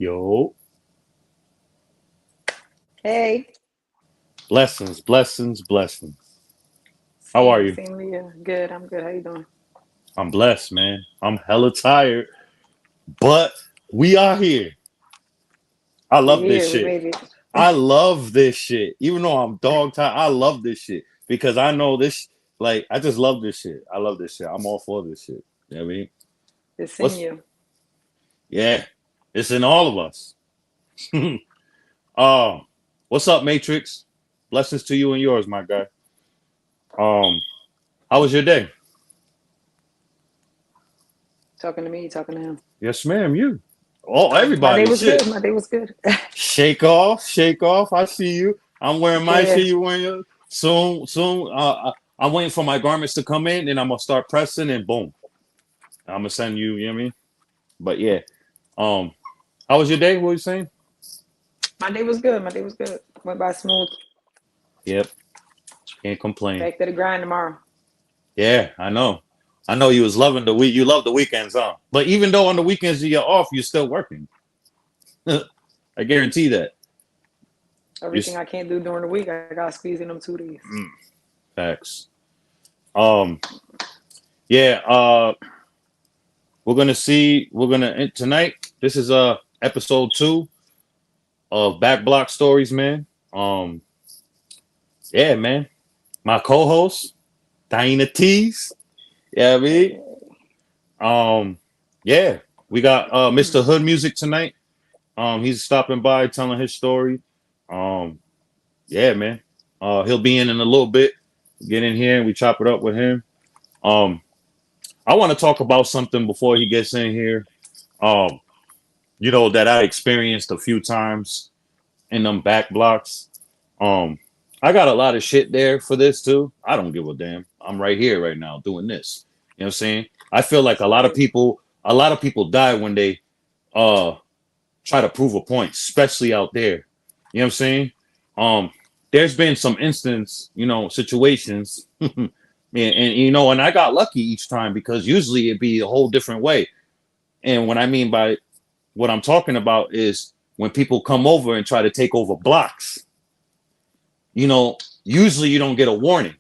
Yo, Hey, blessings, blessings, blessings. How are same, you? same to you. Good, I'm good. How you doing? I'm blessed, man. I'm hella tired, but we are here. I We love this here. We shit. made it. I love this shit. Even though I'm dog tired, I love this shit because I know this. Like, I just love this shit. I love this shit. I'm all for this shit. You know what I mean? It's in What's you. yeah? It's in all of us. um, what's up, Matrix? Blessings to you and yours, my guy. Um, how was your day? Talking to me, talking to him. Yes, ma'am. You. Oh, My day everybody. was Shit. good. My day was good. Shake off, shake off. I see you. I'm wearing my Yeah, shit. You wearing your soon, soon. I'm waiting for my garments to come in, and I'm gonna start pressing, and boom, I'm gonna send you. You know what I mean? But yeah. Um, how was your day? What were you saying? my day was good. My day was good. Went by smooth. Yep. Can't complain. Back to the grind tomorrow. Yeah, I know. I know you was loving the week. You love the weekends, huh? But even though on the weekends you're off, you're still working. I guarantee that. You're Everything I can't do during the week, I got to squeeze in them 2 days. facts. Um, yeah. We're gonna see. We're gonna tonight. This is episode 2 of BackBlock Stories, man. Um, yeah, man. My co-host, Diana Tees. Yeah, I mean, Hey, um, yeah, we got Mr. Hood Music tonight. He's stopping by, telling his story. Um, yeah, man. He'll be in a little bit. Get in here and we chop it up with him. Um, I want to talk about something before he gets in here. Um, that I experienced a few times in them back blocks. Um, I got a lot of shit there for this too. I don't give a damn. I'm right here right now doing this. You know what I'm saying? I feel like that's right. a lot of people die when they uh try to prove a point, especially out there. You know what I'm saying? Um, there's been some situations. And I got lucky each time because usually it'd be a whole different way. And what I mean by what I'm talking about is when people come over and try to take over blocks, usually you don't get a warning.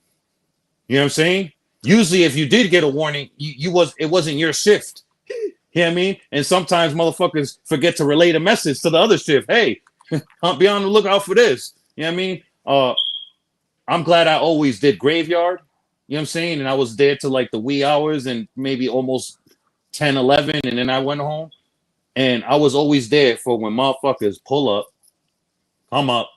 You know what I'm saying? Usually if you did get a warning, it wasn't your shift. You know what I mean? And sometimes motherfuckers forget to relay the message to the other shift. Hey, be on the lookout for this. You know what I mean? I'm glad I always did graveyard. You know what I'm saying? And I was there till like the wee hours and maybe almost 10, 11, and then I went home. And I was always there for when motherfuckers pull up, come up,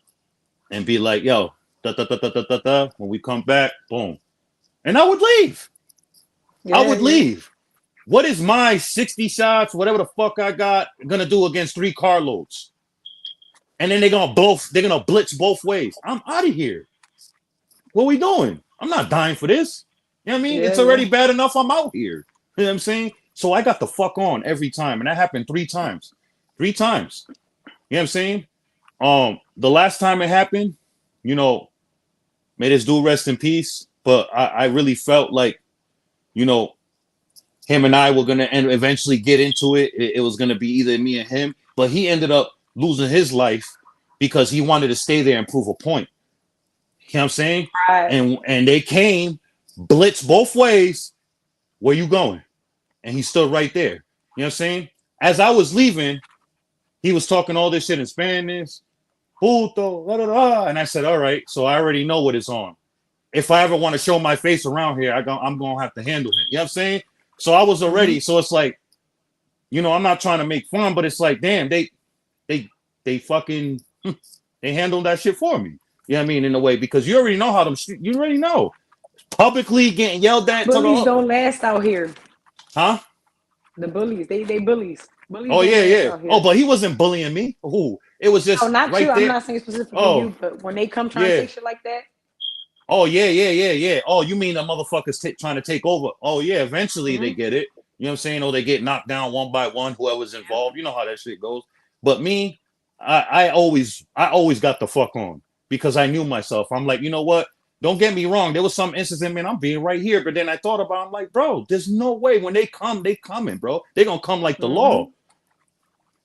and be like, yo, da da da da da da da. When we come back, boom. And I would leave. I Yeah, would yeah. leave. What is my 60 shots, whatever the fuck I got, gonna do against 3 carloads? And then they're gonna blitz both ways. I'm out of here. What are we doing? I'm not dying for this. You know what I mean? Yeah, It's yeah. already bad enough I'm out here. You know what I'm saying? So I got the fuck on every time. And that happened 3 times. 3 times. You know what I'm saying? The last time it happened, you know, may this dude rest in peace. But I really felt like, you know, him and I were gonna eventually get into it. It was gonna be either me and him. But he ended up losing his life because he wanted to stay there and prove a point. You know what I'm saying? Right. And they came, blitz both ways. Where you going? And he stood right there. You know what I'm saying? As I was leaving, he was talking all this shit in Spanish. Puto, blah, blah, blah. And I said, all right, so I already know what it's on. If I ever want to show my face around here, I'm going to have to handle him. You know what I'm saying? So I was Mm-hmm. already, so it's like, I'm not trying to make fun, but it's like, damn, they fucking, they handled that shit for me. You know what I mean? In a way, because you already know how you already know. Publicly getting yelled at to Bullies the, don't last out here. huh? The bullies, they bullies. Bullies Oh don't yeah, last yeah. out Oh, here. but he wasn't bullying me. Ooh, it was Oh, just not you. right I'm there. not saying specifically Oh, you, but when they come trying to yeah. say shit like that, Oh yeah, yeah, yeah, yeah. Oh, you mean the motherfuckers trying to take over? Oh yeah, eventually they mm-hmm. get it. You know what I'm saying? Or they get knocked down one by one. Whoever's involved, you know how that shit goes. But me, I always got the fuck on because I knew myself. I'm like, you know what? Don't get me wrong. There was some instances, man, I'm being right here. But then I thought about, I'm like, bro, there's no way when they come, they coming, bro. They gonna come like the Mm-hmm. law.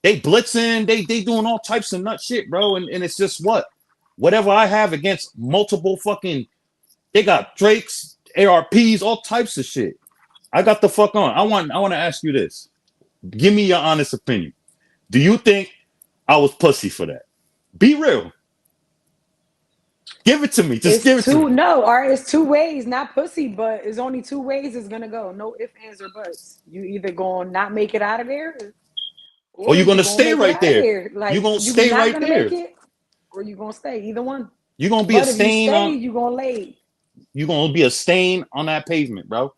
They blitzing, they doing all types of nut shit, bro. And it's just whatever I have against multiple fucking. They got Drakes, ARPs, all types of shit. I got the fuck on. I want to ask you this. Give me your honest opinion. Do you think I was pussy for that? Be real. Give it to me. Just give It's it to two, me. no, all right, it's two ways, not pussy, but it's only two ways it's gonna go. No ifs, ands, or buts. You either gonna not make it out of there, Or or you you gonna gonna stay make it right out of there. there. You Like gonna you stay not right gonna make there. it, or you gonna stay. Either one. You gonna be a But if you stain stay, on. you gonna lay. You gonna be a stain on that pavement, bro.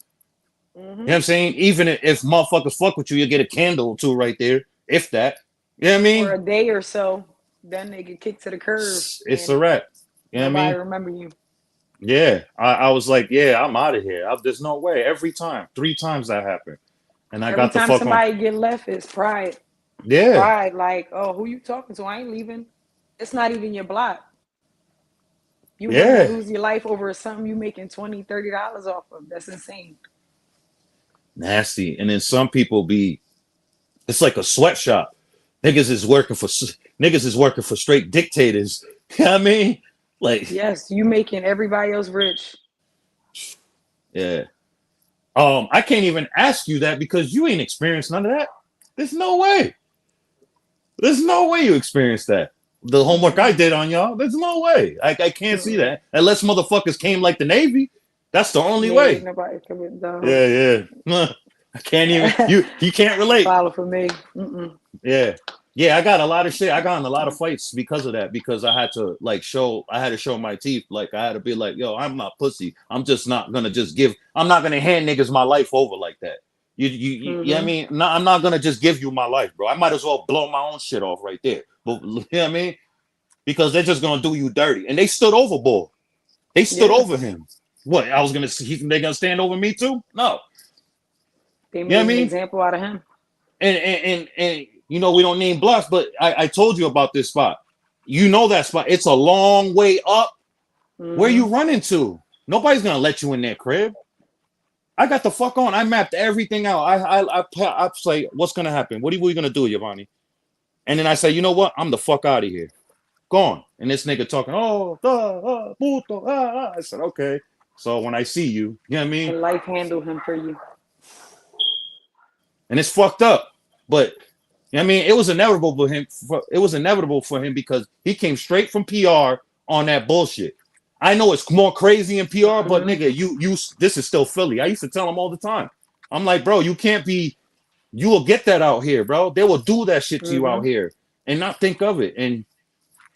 You know what Mm-hmm. I'm saying? Even if motherfuckers fuck with you, you get a candle or two right there, if that. You know what I For mean? a day or so, then they get kicked to the curb It's a and wrap. You know what I nobody mean? remember you. Yeah. I was like, yeah, I'm out of here. There's no way. Every time. 3 times that happened. And I Every got the time fuck on. somebody get left, it's pride. Yeah. Pride, like, oh, who you talking to? I ain't leaving. It's not even your block. You willing to Yeah. lose your life over something you making $20, $30 off of? That's insane. Nasty. And then some people be, it's like a sweatshop. Niggas is working for straight dictators. You know what I mean? Like, Yes, you making everybody else rich. yeah. I can't even ask you that because you ain't experienced none of that. There's no way. There's no way you experienced that. The homework I Mm-mm. did on y'all, there's no way. I can't see Mm-mm. that. Unless motherfuckers came like the Navy. That's the only Yeah, ain't way. nobody coming down. Yeah, yeah. I can't even you can't relate. Follow for me. Mm-mm. Yeah. Yeah, I got a lot of shit. I got in a lot of fights because of that, because I had to show my teeth. Like I had to be like, yo, I'm not pussy. I'm just not gonna just give I'm not gonna hand niggas my life over like that. You know what I Mm-hmm. mean? No, I'm not gonna just give you my life, bro. I might as well blow my own shit off right there. But you know what I mean? Because they're just gonna do you dirty. And they stood over Bull. They stood Yeah, over him. What? I was gonna they gonna stand over me too? No. they You know what I made an mean? example out of him. And you know, we don't name blocks, but I told you about this spot. You know that spot. It's a long way up. Where you Mm-hmm. running to? Nobody's gonna let you in their crib. I got the fuck on. I mapped everything out. I say, what's gonna happen? What are we gonna do, Giovanni? And then I say, you know what? I'm the fuck out of here. Gone. And this nigga talking, puto, I said, okay. So when I see you, you know what I mean? And life handled him for you. And it's fucked up. But you know what I mean, it was inevitable for him. It was inevitable for him because he came straight from PR on that bullshit. I know it's more crazy in PR, but Mm-hmm. nigga, this is still Philly. I used to tell him all the time. I'm like, bro, you can't be. You will get that out here, bro. They will do that shit to you out Mm-hmm. here and not think of it. And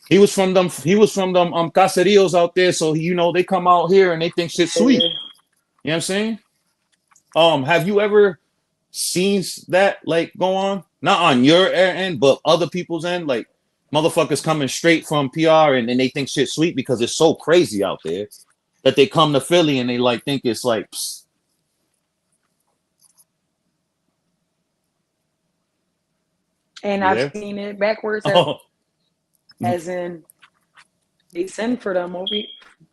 he was from them. He was from them caseríos out there, so you know they come out here and they think shit's sweet. Yeah. You know what I'm saying? Have you ever seen that like go on? Not on your end, but other people's end, like motherfuckers coming straight from PR and then they think shit sweet because it's so crazy out there that they come to Philly and they like think it's like psst. And You I've there? seen it backwards, Oh, as in they send for them over,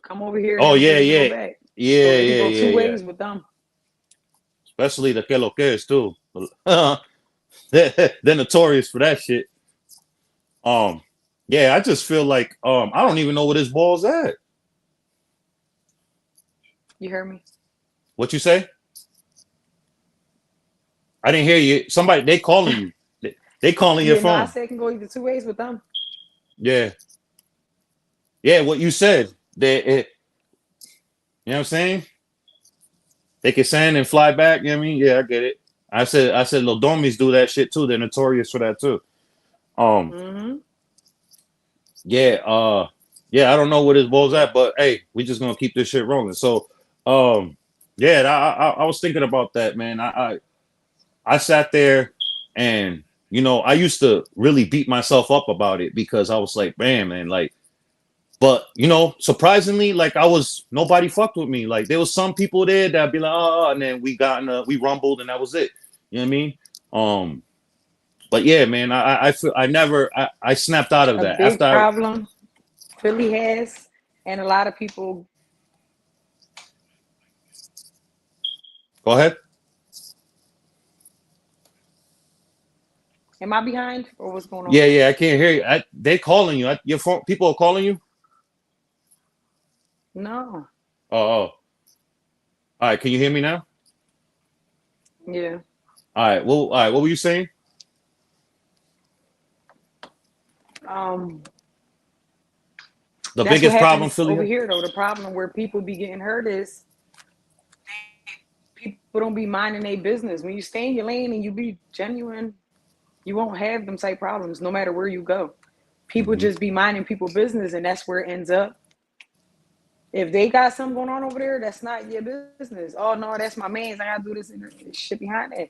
come over here, and oh them yeah, niggas go yeah. back. So Yeah, it can yeah, go two yeah, yeah. ways with them. Especially the que lo que is too. They're notorious for that shit. Um, yeah, I just feel like I don't even know where this ball's at. You hear me? What you say? I didn't hear you. Somebody they calling you. They calling your Yeah, no, I phone. said it can go either two ways with them. Yeah. Yeah, what you said. You know what I'm saying? They can send and fly back, you know what I mean? Yeah, I get it. I said little domies do that shit too. They're notorious for that too. Um, Mm-hmm. yeah, yeah, I don't know where this ball's at, but hey, we just gonna keep this shit rolling. So yeah, I was thinking about that, man. I sat there and you know, I used to really beat myself up about it because I was like, man, like, but you know, surprisingly, like nobody fucked with me. Like there was some people there that'd be like, oh, and then we rumbled and that was it. You know what I mean? But yeah, man, I feel I snapped out of A that big after I problem Philly has, and a lot of people, go ahead. Am I behind or what's going on? Yeah, I can't hear you. They calling you. Your phone. People are calling you. No. Oh. All right. Can you hear me now? Yeah. All right. Well. All right. What were you saying? Um, The that's what biggest problem happens Philly over has? here though. The problem where people be getting hurt is people don't be minding their business. When you stay in your lane and you be genuine, you won't have them type problems no matter where you go. People Mm-hmm. just be minding people business and that's where it ends up. If they got something going on over there, that's not your business. Oh no, that's my man's. I gotta do this and shit behind that.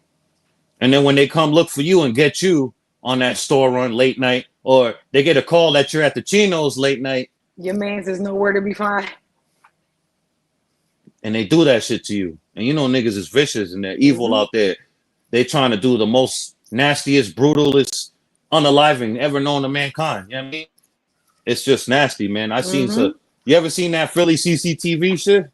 And then when they come look for you and get you on that store run late night, or they get a call that you're at the Chinos late night, Your man's is nowhere to be found. and they do that shit to you, and you know niggas is vicious and they're evil Mm-hmm. out there. They trying to do the most nastiest, brutalest, unaliving ever known to mankind. You know what I mean? It's just nasty, man. I seen Mm-hmm. so. You ever seen that Philly CCTV shit?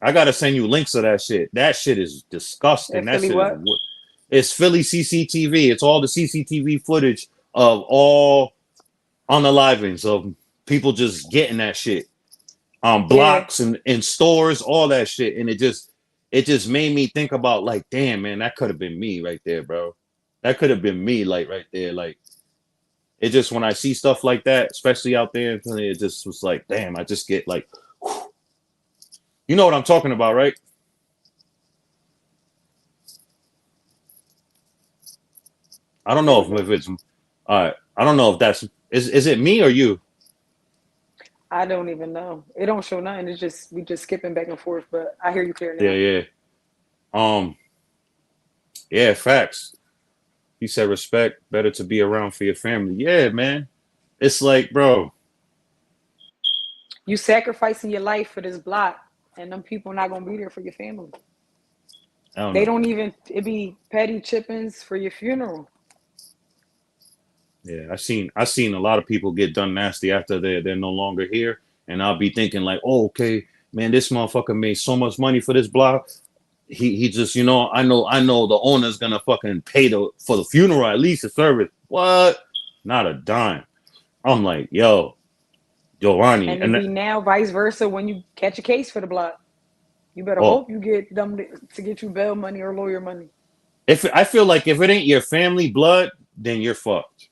I gotta send you links of that shit. That shit is disgusting. That That Philly shit is. what? It's Philly CCTV. It's all the CCTV footage of all unalivings of people just getting that shit on Yeah. blocks and in stores, all that shit, and it just made me think about like, damn man, that could have been me right there, bro. That could have been me, like right there, like it just when I see stuff like that, especially out there, it just was like, damn, I just get like, whew. You know what I'm talking about, right? I don't know Philly if what? it's all right. I don't know if that's is it me or you? I don't even know. It don't show nothing. It's just we just skipping back and forth. But I hear you clear Yeah, now. yeah. Um, yeah, facts. He said respect, better to be around for your family. Yeah, man. It's like, bro, You sacrificing your life for this block, and them people not gonna be there for your family. I don't They know. don't even. It be petty chippings for your funeral. Yeah, I seen a lot of people get done nasty after they're no longer here. And I'll be thinking like, oh, okay, man, this motherfucker made so much money for this block. He just, I know the owner's gonna fucking pay for the funeral, at least the service. What? Not a dime. I'm like, yo, Giovanni. And it And be now vice versa when you catch a case for the block. You better oh, hope you get them to get you bail money or lawyer money. if I feel like if it ain't your family blood, then you're fucked.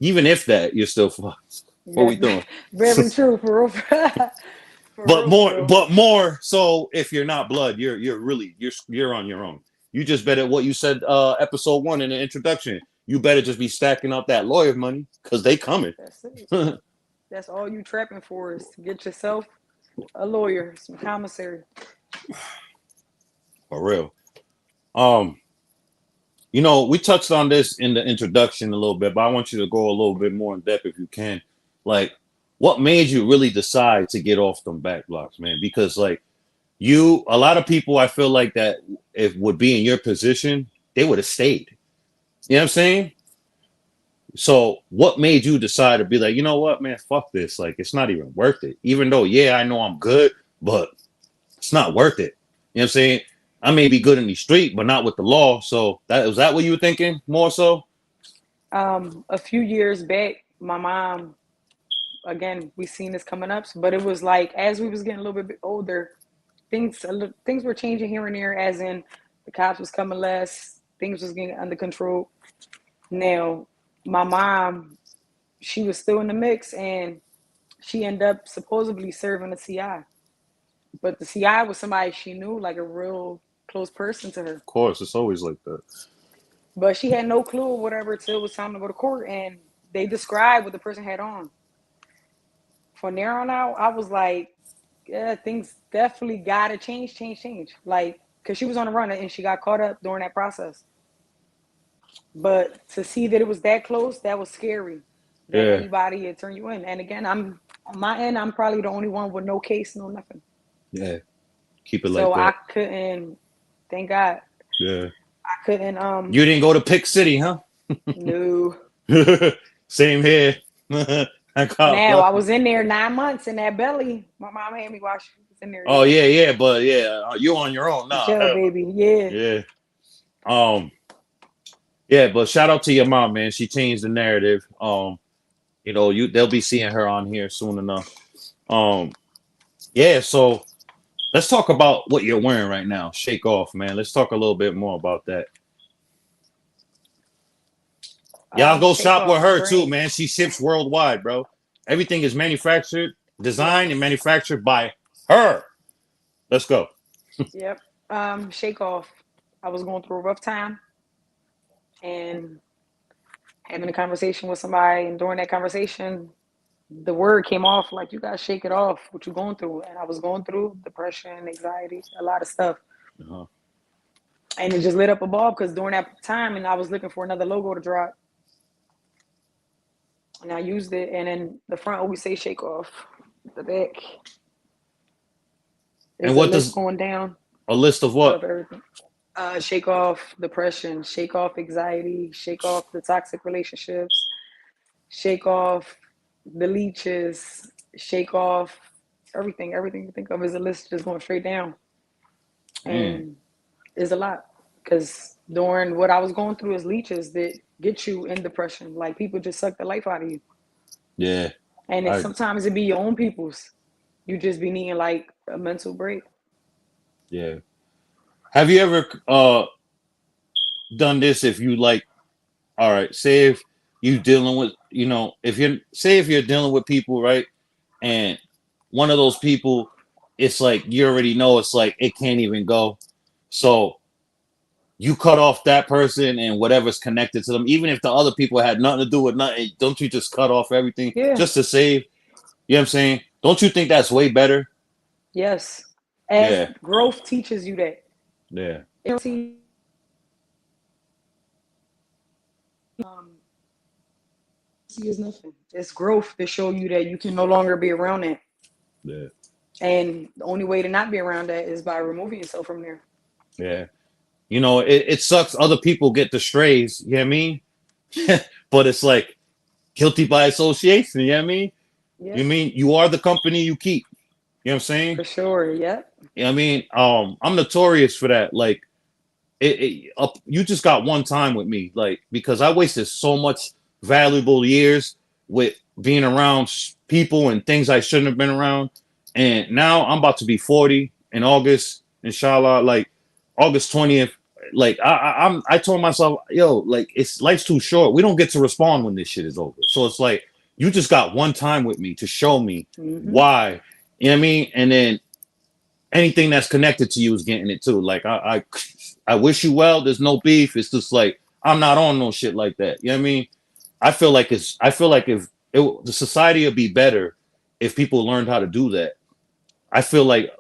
Even if that, you're still fucked. What we That's doing? very true for real. For But real, for more, real. but more. So if you're not blood, you're really you're on your own. You just better what you said episode 1 in the introduction. You better just be stacking up that lawyer money because they coming. That's it. For That's all you trapping for is to get yourself a lawyer, some commissary. real. Um, we touched on this in the introduction a little bit, but I want you to go a little bit more in depth if you can. Like, what made you really decide to get off them back blocks, man? Because like a lot of people, I feel like that if would be in your position, they would have stayed. You know what I'm saying? So what made you decide to be like, you know what, man, fuck this. Like, it's not even worth it. Even though, yeah, I know I'm good, but it's not worth it. You know what I'm saying? I may be good in the street, but not with the law. So that what you were thinking more so? A few years back, my mom, again, we seen this coming up, but it was like as we was getting a little bit older, things were changing here and there. As in, the cops was coming less, things was getting under control. Now, my mom, she was still in the mix, and she ended up supposedly serving a CI. But the CI was somebody she knew, like a real close person to her. Of course, it's always like that. But she had no clue or whatever till it was time to go to court, and they described what the person had on. From there on out, I was like, yeah, things definitely gotta change. Like, cause she was on the run and she got caught up during that process. But to see that it was that close, that was scary. That Yeah, anybody had turned you in. And again, I'm on my end, I'm probably the only one with no case, no nothing. yeah. Keep it like So I that. couldn't, thank God, Yeah. I couldn't You didn't go to Pick City, huh? no. Same here. I got Now I lucky. was in there 9 months in that belly. My mom had me watch it's in there Oh yet. yeah, but you on your own. Nah, Chill, hell no. baby. Yeah. Yeah. Um, yeah, but shout out to your mom, man. She changed the narrative. They'll be seeing her on here soon enough. Um, yeah, so let's talk about what you're wearing right now. Shake off, man. Let's talk a little bit more about that. Y'all go Shake shop with off her too, brand. man. She ships worldwide, bro. Everything is manufactured, designed, and Yes. manufactured by her. Let's go. Yep. Shake off. I was going through a rough time and having a conversation with somebody, and during that conversation, the word came off like you gotta shake it off. What you going through? And I was going through depression, anxiety, a lot of stuff. Uh-huh. And it just lit up a bulb because during that time, and I was looking for another logo to drop, and I used it. And then the front always say "shake off." The back And is a what list does going down a list of of what? everything. Shake off depression, shake off anxiety, shake off the toxic relationships, shake off the leeches, shake off everything. Everything you think of is a list just going straight down. Man, And it's a lot because during what I was going through is leeches that get you in depression. Like people just suck the life out of you. yeah, And I sometimes it be your own people's. You just be needing like a mental break. yeah. Have you ever done this? If you like, all right. Say if you dealing with, if you're dealing with people, right, and one of those people, it's like you already know, it's like it can't even go. So you cut off that person and whatever's connected to them, even if the other people had nothing to do with nothing. Don't you just cut off everything Yeah. just to save? You know what I'm saying? Don't you think that's way better? Yes. As Yeah, growth teaches you that. yeah, It um, see is nothing. It's growth to show you that you can no longer be around it. yeah, And the only way to not be around that is by removing yourself from there. yeah. It sucks other people get the strays, you know what I mean? But it's like guilty by association, you know what I mean? You Yep. mean you are the company you keep. You know what I'm For saying? sure. Yep. You know what I mean? I'm notorious for that. Like you just got one time with me, like because I wasted so much valuable years with being around people and things I shouldn't have been around. And now I'm about to be 40 in August, inshallah, like August 20th. Like I told myself, yo, like it's life's too short. We don't get to respond when this shit is over. So it's like you just got one time with me to show me Mm-hmm. why. You know what I mean? And then anything that's connected to you is getting it too. Like I wish you well. There's no beef. It's just like I'm not on no shit like that. You know what I mean? I feel like if the society would be better if people learned how to do that. I feel like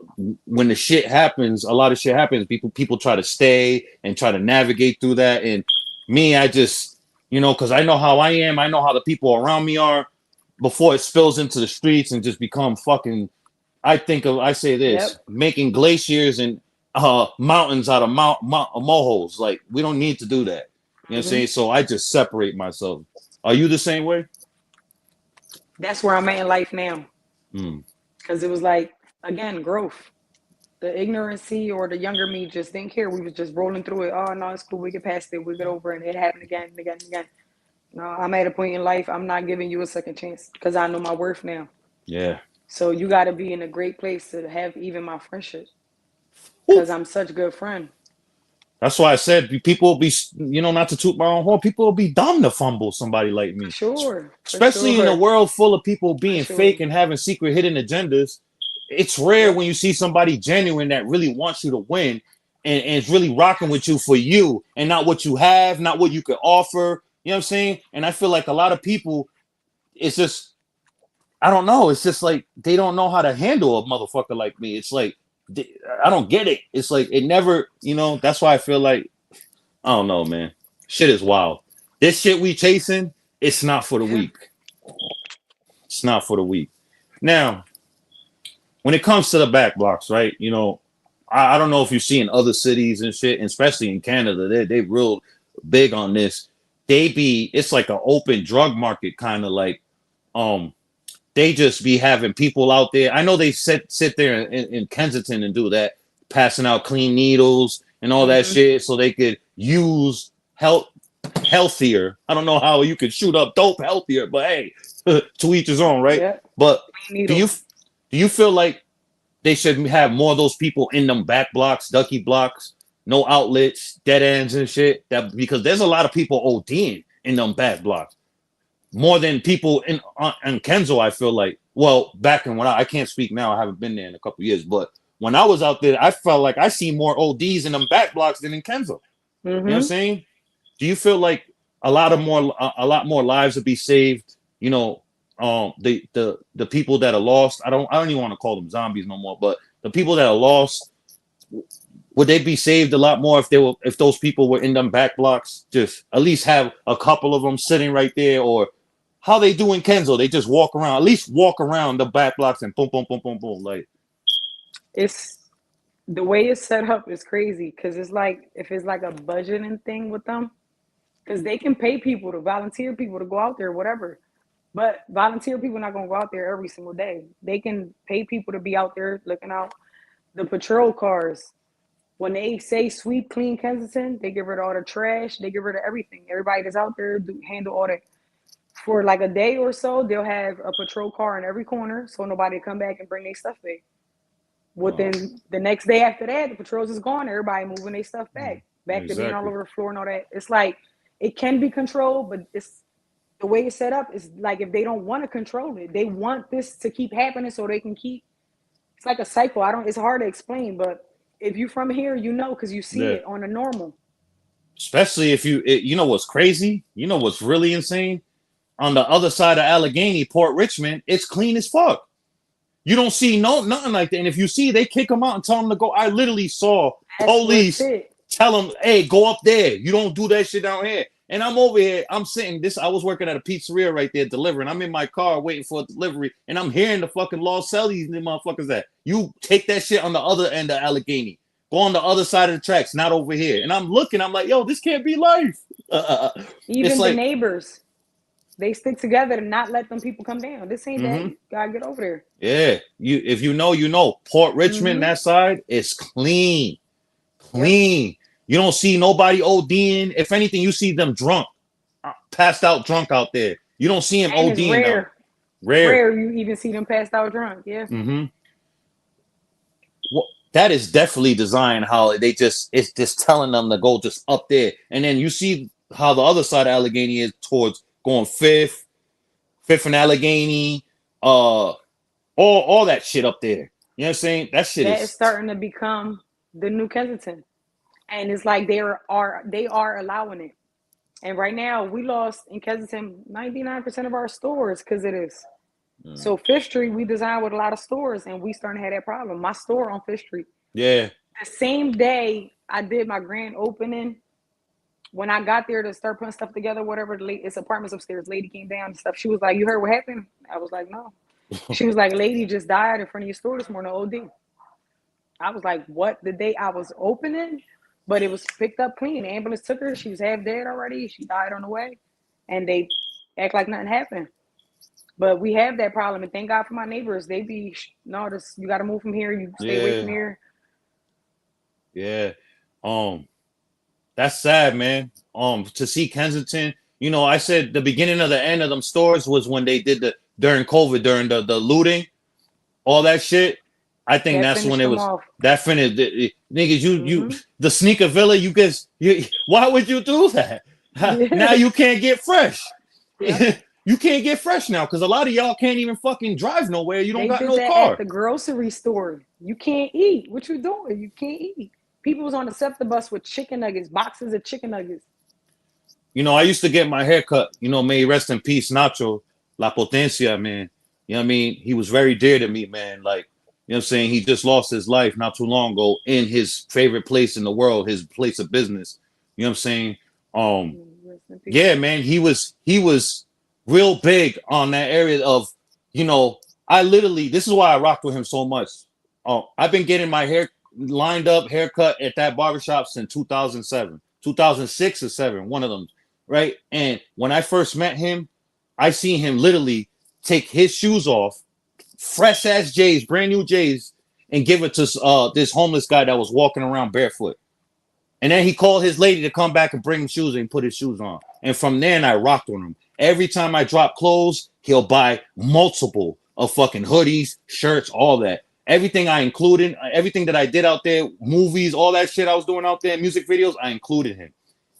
when the shit happens, a lot of shit happens. People try to stay and try to navigate through that. And me, I just because I know how I am. I know how the people around me are before it spills into the streets and just become fucking I say this, Yep. making glaciers and mountains out of molehills. Like we don't need to do that. You know what I'm Mm-hmm. saying? So I just separate myself. Are you the same way? That's where I'm at in life now. Mm, Because it was like, again, growth. The ignorancy or the younger me just didn't care. We was just rolling through it. Oh no, it's cool. We get past it. We get over it. And it happened again and again and again. No, I'm at a point in life. I'm not giving you a second chance because I know my worth now. yeah. So you got to be in a great place to have even my friendship Woo. because I'm such a good friend. That's why I said people will be, not to toot my own horn, people will be dumb to fumble somebody like For me. sure. For Especially in a sure. world full of people For being sure. fake and having secret hidden agendas. It's rare Yep. when you see somebody genuine that really wants you to win and is really rocking with you and not what you have, not what you could offer. You know what I'm saying? And I feel like a lot of people, it's just, I don't know. It's just like they don't know how to handle a motherfucker like me. It's like, I don't get it. It's like, it never, that's why I feel like, I don't know, man. Shit is wild. This shit we chasing, it's not for the Yeah. weak. It's not for the weak. Now, when it comes to the back blocks, right? I don't know if you see in other cities and shit, and especially in Canada, they real big on this. It's like an open drug market, kind of like, um, they just be having people out there. I know they sit there in Kensington and do that, passing out clean needles and all that Mm-hmm. shit, so they could use healthier. I don't know how you could shoot up dope healthier, but hey, to each his own, right? Yep. But Clean do you needles. do you feel like they should have more of those people in them back blocks, ducky blocks, no outlets, dead ends and shit? That because there's a lot of people ODing in them back blocks more than people in Kenzo. I feel like, well, back in when I can't speak now, I haven't been there in a couple of years, but when I was out there, I felt like I see more ODs in them back blocks than in Kenzo. You know what I'm Mm-hmm. saying? Do you feel like a lot more lives would be saved? You know, the people that are lost. I don't even want to call them zombies no more, but the people that are lost, would they be saved a lot more if those people were in them back blocks? Just at least have a couple of them sitting right there, or how they do in Kenzo, they just walk around, at least walk around the back blocks and boom, boom, boom, boom, boom. Like, It's the way it's set up is crazy because it's like if it's like a budgeting thing with them, because they can pay people to volunteer people to go out there, whatever. But volunteer people not gonna go out there every single day. They can pay people to be out there looking out. The patrol cars, when they say sweep clean Kensington, they get rid of all the trash, they get rid of everything. Everybody that's out there handle all that. For like a day or so, they'll have a patrol car in every corner so nobody come back and bring their stuff back. Within the next day after that, the patrols is gone. Everybody moving their stuff back to being all exactly. over the floor and all that. It's like it can be controlled, but it's the way it's set up. Is like if they don't want to control it, they want this to keep happening so they can keep. It's like a cycle. I don't. It's hard to explain, but if you from here, you know because you see Yeah. it on a normal. Especially if you know what's crazy? You know what's really insane? On the other side of Allegheny, Port Richmond, it's clean as fuck. You don't see nothing like that. And if you see, they kick them out and tell them to go. I literally saw That's what's police it. tell them, "Hey, go up there. You don't do that shit down here." And I'm over here. I'm sitting. I was working at a pizzeria right there delivering. I'm in my car waiting for a delivery, and I'm hearing the fucking law sell these motherfuckers that you take that shit on the other end of Allegheny. Go on the other side of the tracks, not over here. And I'm looking. I'm like, yo, this can't be life. It's Even the like, neighbors, they stick together to not let them people come down. This ain't that. mm-hmm. You gotta get over there. Yeah, if you know, you know. Port Richmond, Mm-hmm. that side is clean, Yep. clean. You don't see nobody ODing. If anything, you see them drunk, passed out drunk out there. You don't see them And it's ODing though. rare. Rare. Rare you even see them passed out drunk. Yeah. Mm-hmm. Well, that is definitely designed how it's just telling them to go just up there, and then you see how the other side of Allegheny is towards going fifth and Allegheny, all that shit up there. You know what I'm saying? That shit That is is. starting to become the new Kensington. And it's like they are allowing it. And right now we lost in Kensington 99% of our stores because of this. Mm. So Fifth Street, we designed with a lot of stores and we starting to have that problem. My store on Fifth Street. Yeah. The same day I did my grand opening, when I got there to start putting stuff together, whatever, it's apartments upstairs. Lady came down and stuff. She was like, "You heard what happened?" I was like, "No." She was like, "A lady just died in front of your store this morning, OD." I was like, "What?" The day I was opening, but it was picked up clean. The ambulance took her. She was half dead already. She died on the way, and they act like nothing happened. But we have that problem, and thank God for my neighbors. They be no, this you got to move from here. You stay away from Yeah. here. Yeah. Um, that's sad, man. To see Kensington, you know, I said the beginning of the end of them stores was when they did during COVID, during the looting, all that shit. I think That that's when finished it them was off. that finished. Niggas, you Mm-hmm. the sneaker villa, why would you do that? Now Yeah. you can't get fresh. Yep. You can't get fresh now because a lot of y'all can't even fucking drive nowhere. You don't They got did no that at car. the grocery store. You can't eat. What you doing? You can't eat. People was on the SEPTA bus with chicken nuggets, boxes of chicken nuggets. You know, I used to get my hair cut. You know, may he rest in peace, Nacho, La Potencia, man. You know what I mean? He was very dear to me, man. Like, you know what I'm saying? He just lost his life not too long ago in his favorite place in the world, his place of business. You know what I'm saying? Um, Rest in peace. yeah, man, he was real big on that area of, you know, I literally this is why I rocked with him so much. I've been getting my hair lined up, haircut at that barbershop since 2007, 2006 or 7, one of them, right? And when I first met him, I seen him literally take his shoes off, fresh ass J's, brand new J's, and give it to this homeless guy that was walking around barefoot. And then he called his lady to come back and bring him shoes and put his shoes on. And from then I rocked on him. Every time I drop clothes, he'll buy multiple of fucking hoodies, shirts, all that. Everything I included, everything that I did out there, movies, all that shit I was doing out there, music videos, I included him.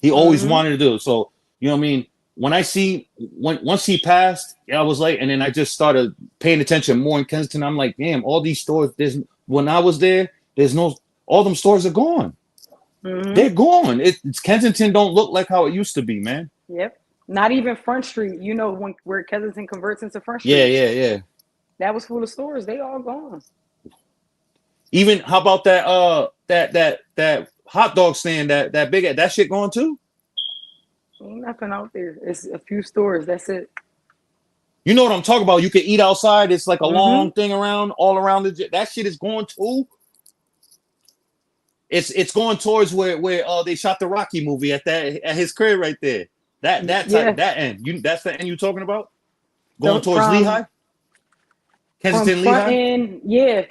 He always wanted to do it. So, you know what I mean? When I see, once he passed, I was like, and then I just started paying attention more in Kensington. I'm like, damn, all these stores, when I was there, all them stores are gone. They're gone. It's Kensington don't look like how it used to be, man. Yep. Not even Front Street. You know, where Kensington converts into Front Street. Yeah. That was full of stores. They all gone. Even how about that hot dog stand, that big, that shit gone too? Ain't nothing out there. It's a few stores. That's it. You know what I'm talking about? You can eat outside. It's like a long thing all around that shit is going too. It's going towards where they shot the Rocky movie at his crib right there. That end. That's the end you talking about? Going towards Lehigh? Kensington, Lehigh?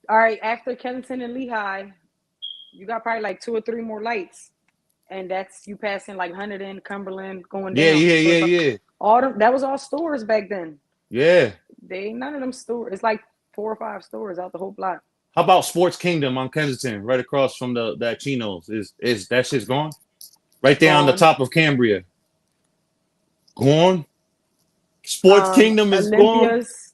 All right, after Kensington and Lehigh, you got probably like 2 or 3 more lights. And that's you passing like Hunterdon, Cumberland, going down. Yeah. That was all stores back then. Yeah. None of them stores. It's like 4 or 5 stores out the whole block. How about Sports Kingdom on Kensington, right across from that Chino's? Is that shit's gone? Right there on the top of Cambria. Gone. Sports Kingdom is Olympia's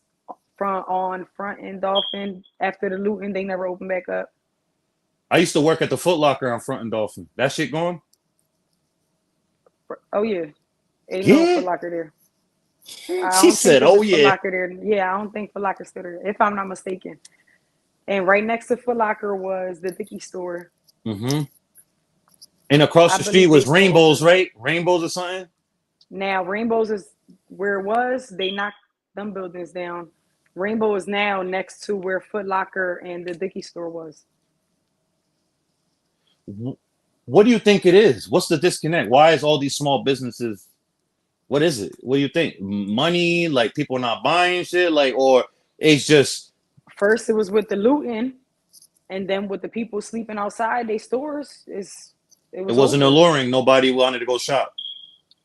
on Front and Dolphin. After the looting, they never opened back up. I used to work at the Foot Locker on Front and Dolphin. That shit gone? Oh yeah. Ain't no Foot Locker there. She said, "Oh yeah." Foot Locker there. Yeah, I don't think Foot Locker's still there, if I'm not mistaken. And right next to Foot Locker was the Dickie store. And across the street was Rainbows, right? Rainbows or something? Now, Rainbows is where it was. They knocked them buildings down. Rainbow is now next to where Foot Locker and the Dickie store was. What do you think it is? What's the disconnect? Why is all these small businesses? What is it? What do you think? Money? Like people not buying shit? Like, or it's just... First, it was with the looting, and then with the people sleeping outside their stores. It wasn't alluring. Nobody wanted to go shop.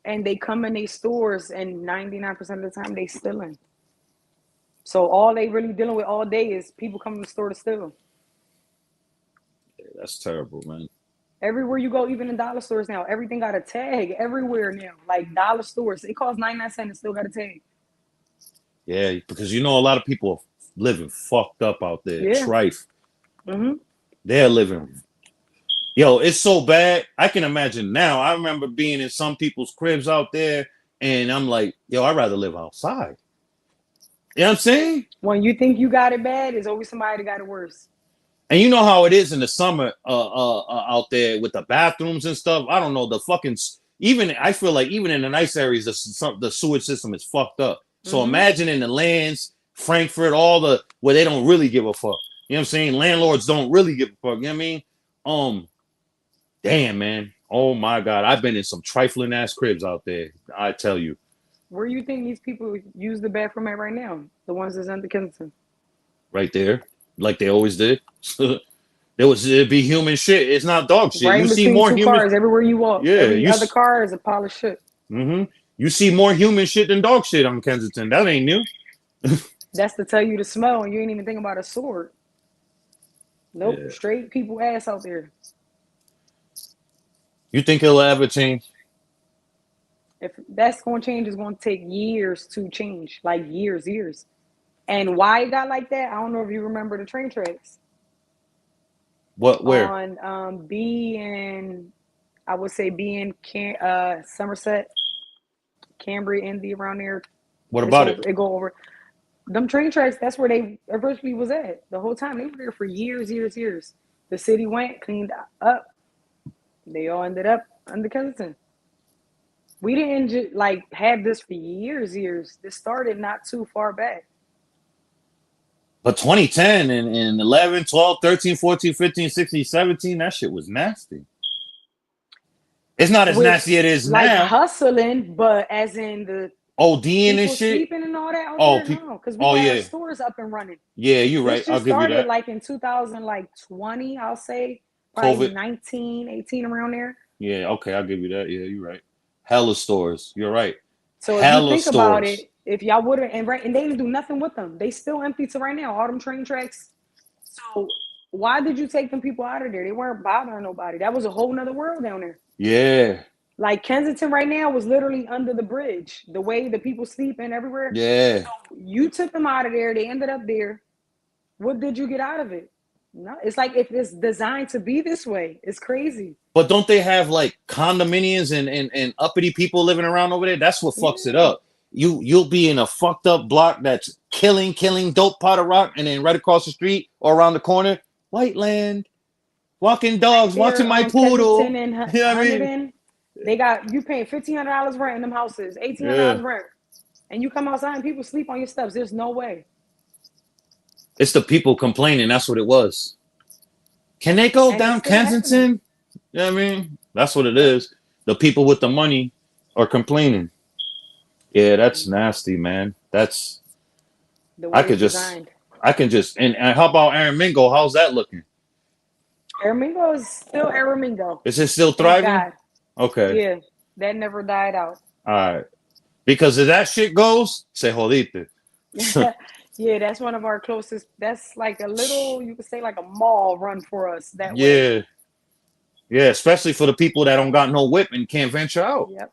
And they come in their stores, and 99% of the time they stealing. So all they really dealing with all day is people coming to the store to steal. Yeah, that's terrible, man. Everywhere you go, even in dollar stores now, everything got a tag. Everywhere now, like dollar stores, it costs 99 cents and still got a tag. Yeah, because you know a lot of people living fucked up out there. Yeah. Trife. They're living. Yo, it's so bad. I can imagine now. I remember being in some people's cribs out there, and I'm like, yo, I'd rather live outside. You know what I'm saying? When you think you got it bad, there's always somebody that got it worse. And you know how it is in the summer out there with the bathrooms and stuff. I don't know. The fucking... I feel like even in the nice areas, the sewage system is fucked up. So imagine in the lands, Frankfurt, where they don't really give a fuck. You know what I'm saying? Landlords don't really give a fuck. You know what I mean? Damn, man. Oh my God. I've been in some trifling ass cribs out there. I tell you. Where do you think these people use the bathroom at right now? The ones that's under Kensington. Right there. Like they always did. It'd be human shit. It's not dog shit. Right, you see more human cars everywhere you walk. Yeah. Every other car is a pile of shit. You see more human shit than dog shit on Kensington. That ain't new. That's to tell you the smell, and you ain't even thinking about a sword. Nope, Yeah. Straight people ass out there. You think it'll ever change? If that's going to change, it's going to take years to change. Like years. And why it got like that, I don't know if you remember the train tracks. What? Where? On B and Somerset, Cambria, Indy, around there. What about it? It go over. Them train tracks, that's where they originally was at. The whole time they were there for years. The city went, cleaned up. They all ended up under Kensington. We didn't have this for years. This started not too far back. But 2010 and 11, 12, 13, 14, 15, 16, 17, that shit was nasty. It's not as nasty as it is like now. Hustling, but as in ODing and People shit. sleeping and all that out Oh, there? people. No, because we Oh got our yeah, stores up and running. yeah. You're right. This I'll just give you started that. like in 2020, I'll say, probably COVID. 19, 18 around there. Yeah. Okay, I'll give you that. Yeah, you're right. Hella stores. You're right. So if you Hella think about stores. it, if y'all wouldn't and they didn't do nothing with them, they still empty to right now. All them train tracks. So why did you take them people out of there? They weren't bothering nobody. That was a whole nother world down there. Yeah. Like Kensington right now was literally under the bridge. The way the people sleep and everywhere. Yeah. You took them out of there. They ended up there. What did you get out of it? No, it's like if it's designed to be this way, it's crazy. But don't they have like condominiums and uppity people living around over there? That's what fucks it Yeah. up. You'll be in a fucked up block that's killing dope pot of rock, and then right across the street or around the corner, white land, walking Right dogs, watching there my on Kensington poodle. and You know what I mean? Hunniden, they got you paying $1,500 rent in them houses, $1,800 Yeah. rent, and you come outside and people sleep on your steps. There's no way. It's the people complaining. That's what it was. Can they go And it's down still happening. Kensington? You know what I mean? That's what it is. The people with the money are complaining. Yeah, that's nasty, man. That's The I way could it's just designed. I can just and how about Aaron Mingo? How's that looking? Aramingo is still Aramingo. Is it still Thank thriving? God. Okay. Yeah, that never died out. All right. Because if that shit goes, say jodite. Yeah, that's one of our closest. That's like a little, you could say, like a mall run for us that way. Yeah. Yeah, especially for the people that don't got no whip and can't venture out. Yep.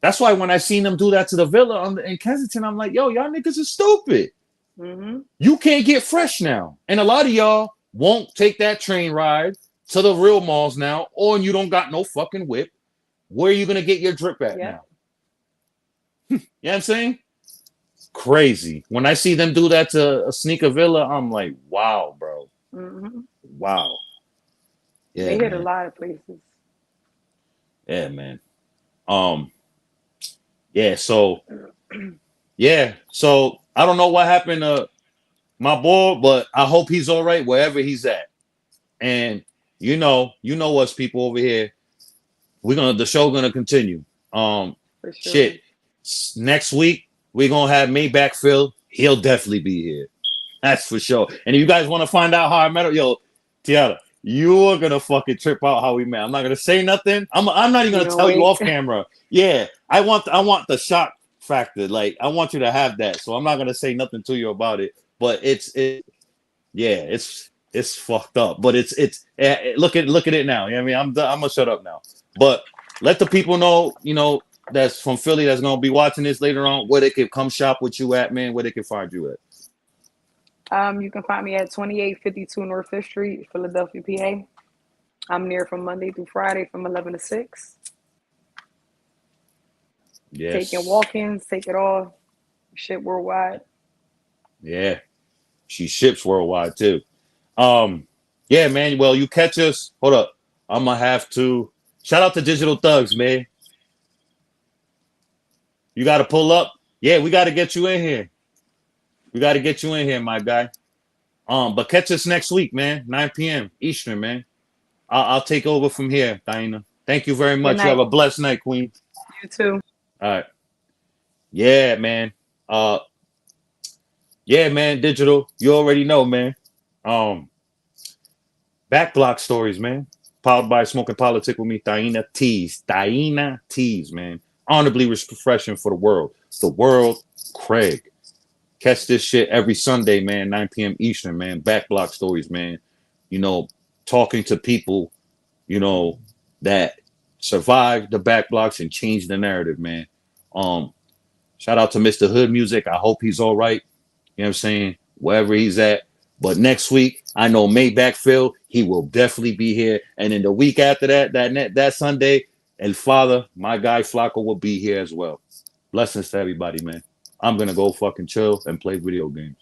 That's why when I seen them do that to the villa in Kensington, I'm like, yo, y'all niggas is stupid. Mm-hmm. You can't get fresh now. And a lot of y'all won't take that train ride to the real malls now, or you don't got no fucking whip. Where are you gonna get your drip at Yep. now? You know what I'm saying? Crazy. When I see them do that to a sneaker villa, I'm like, wow, bro. Mm-hmm. Wow. Yeah, They hit a man. lot of places. Yeah, man. Yeah, so yeah. So I don't know what happened to my boy, but I hope he's all right wherever he's at. And you know us people over here. The show gonna continue. For sure. Shit. Next week we're gonna have Maybach Phil. He'll definitely be here. That's for sure. And if you guys want to find out how I met her, yo, Tiara, you're gonna fucking trip out how we met. I'm not gonna say nothing. I'm not even You gonna know, tell you wait. off camera. Yeah, I want the shock factor. Like I want you to have that. So I'm not gonna say nothing to you about it. But yeah, it's fucked up. But look at it now. You know what I mean? I'm gonna shut up now. But let the people know, that's from Philly that's gonna be watching this later on, where they can come shop with you at, man, where they can find you at. You can find me at 2852 North Fifth Street, Philadelphia, PA. I'm near from Monday through Friday from 11 to 6. Taking Yes. walk-ins, take it all. Ship worldwide. Yeah. She ships worldwide too. Yeah, man. Well, you catch us. Hold up. I'm gonna have to shout out to Digital Thugs, man. You gotta pull up. Yeah, we gotta get you in here. We gotta get you in here, my guy. But catch us next week, man. 9 p.m. Eastern, man. I'll take over from here, Diana. Thank you very Good much. You have night. a blessed night, Queen. You too. All right. Yeah, man. Yeah, man, Digital. You already know, man. BackBlock stories, man. Powered by Smoking Politic with me, Taina Tees. Taina Tees, man. Honorably refreshing for the world. The world, Craig. Catch this shit every Sunday, man, 9 p.m. Eastern, man. BackBlock stories, man. Talking to people, that survived the BackBlocks and changed the narrative, man. Shout out to Mr. Hood Music. I hope he's all right. You know what I'm saying? Wherever he's at. But next week, I know Maybach Phil, he will definitely be here. And in the week after that Sunday, El Father, my guy Flacco, will be here as well. Blessings to everybody, man. I'm going to go fucking chill and play video games.